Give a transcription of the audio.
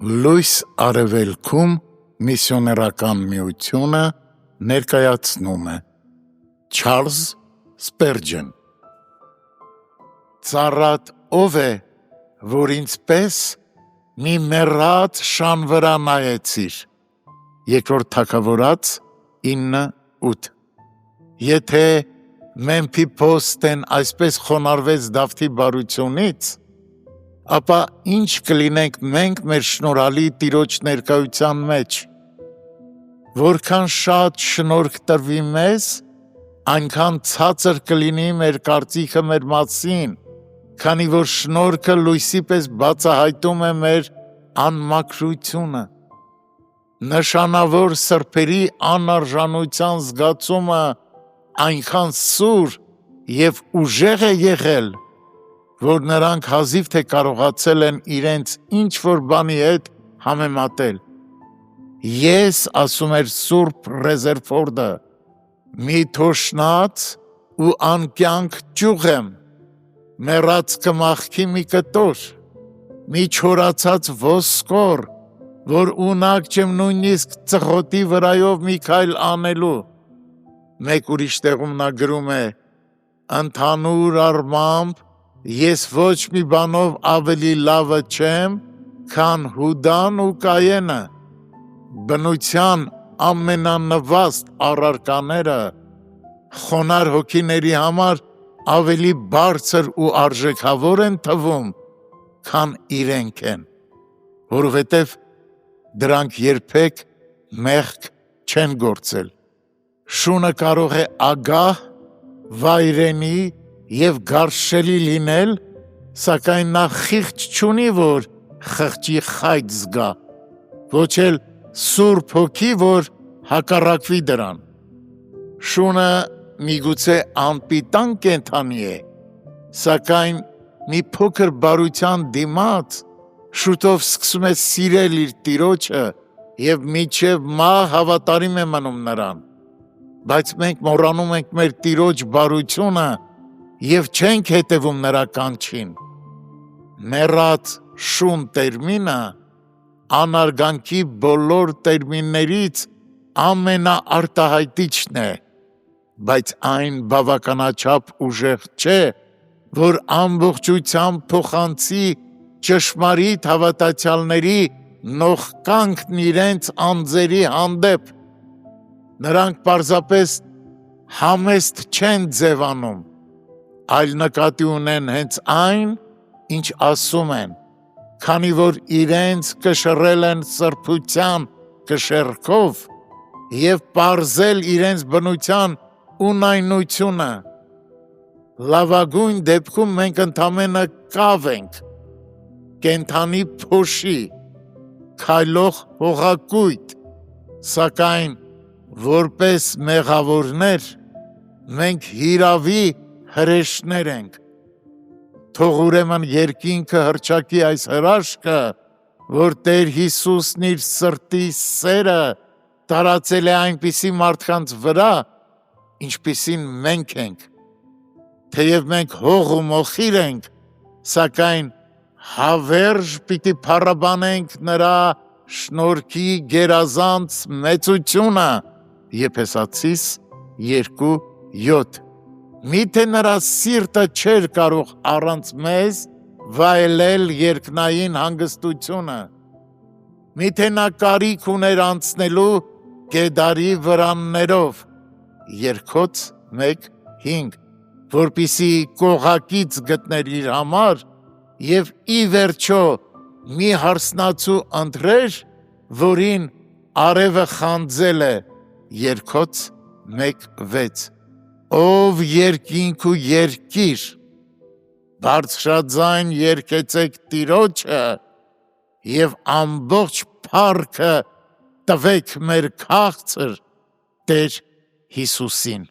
Լույս արևելքում միսիոներական միությունը ներկայացնում է Չարլզ Սպերջեն Ծառատ ով է, որ ինձպես մի մեռած շան վրա նայեցիր Երկրորդ Թագավորաց 9:8 Եթե Մեմփիփոստեն այսպես խոնարհվեց Դավթի բարությունից ապա ինչ կլինենք մենք մեր շնորհալի Տիրոջ ներկայության մեջ Որքան շատ շնորհք տրվի մեզ այնքան ցածր կլինի մեր կարծիքը մեր մասին քանի որ շնորհքը լույսի պես բացահայտում է մեր անմաքրությունը Նշանավոր սրբերի անարժանության զգացումը այնքան սուր և ուժեղ է եղել որ նրանք հազիվ թե կարողացել են իրենց ինչ-որ բանի հետ համեմատել Ես ասում էր Սուրբ Ռեզերֆորդը մի թոշնած ու անկյանք ճյուղ եմ մեռած կմախքի մի կտոր մի չորացած ոսկոր որ ունակ չեմ նույնիսկ ծղոտի վրայով մի քայլ անելու Մեկ ուրիշ տեղում նա գրում է Ընդհանուր առմամբ ես ոչ մի բանով ավելի լավը չեմ քան Հուդան ու Կայենը բնության ամենանվաստ առարկաները խոնարհ հոգիների համար ավելի բարձր ու արժեքավոր են թվում քան իրենք են որովհետև դրանք երբեք մեղք չեն գործել Շունը կարող է ագահ, վայրենի և գարշելի լինել, սակայն նա խիղճ չունի, որ խղճի խայտ զգա, ոչ էլ Սուրբ Հոգի, որ հակառակվի դրան։ Շունը միգուցե անպիտան կենդանի է, սակայն մի փոքր բարության դիմաց շուտով սկսում է սիրել իր Տիրոջը և մինչև մահ հավատարիմ է մնում նրան։ Բայց մենք մոռանում ենք մեր Տիրոջ բարությունը և չենք հետևում նրա կանչին։ Մեռած շուն տերմինը անարգանքի բոլոր տերմիններից ամենաարտահայտիչն է, բայց այն բավականաչափ ուժեղ չէ, որ ամբողջությամբ փոխանցի ճշմարիտ հավատացյալների նողկանքն իրենց անձերի հանդեպ։ Նրանք պարզապես համեստ չեն ձևանում, այլ նկատի ունեն հենց այն, ինչ ասում են, քանի որ իրենց կշռել են սրբության կշեռքով և պարզել իրենց բնության ունայնությունը։ Լավագույն դեպքում մենք ընդամենը կավ ենք, կենդանի փոշի, քայլող հողակույտ, սակայն որպես մեղավորներ մենք հիրավի հրեշներ ենք։ Թող ուրեմն երկինքը հռչակի այս հրաշքը, որ Տեր Հիսուսն իր սրտի սերը տարածել է այնպիսի մարդկանց վրա, ինչպիսին մենք ենք։ Թեև մենք հող ու մոխիր ենք, սակայն հավերժ պիտի փառաբանենք նրա շնորհքի գերազանց մեծությունը Եփեսացիս 2:7 Միթե նրա սիրտը չէր կարող առանց մեզ վայելել երկնային հանգստությունը Միթե նա կարիք ուներ անցնելու Կեդարի վրաններով Երգոց 1:5 որպիսի կողակից գտներ իր համար և ի վերջո մի հարսնացու ընտրեր, որին արևը խանձել է Երգոց 1:6 Ով երկինք ու երկիր, բարձրաձայն երգեցեք Տիրոջը և ամբողջ փառքը տվեք մեր քաղցր Տեր Հիսուսին։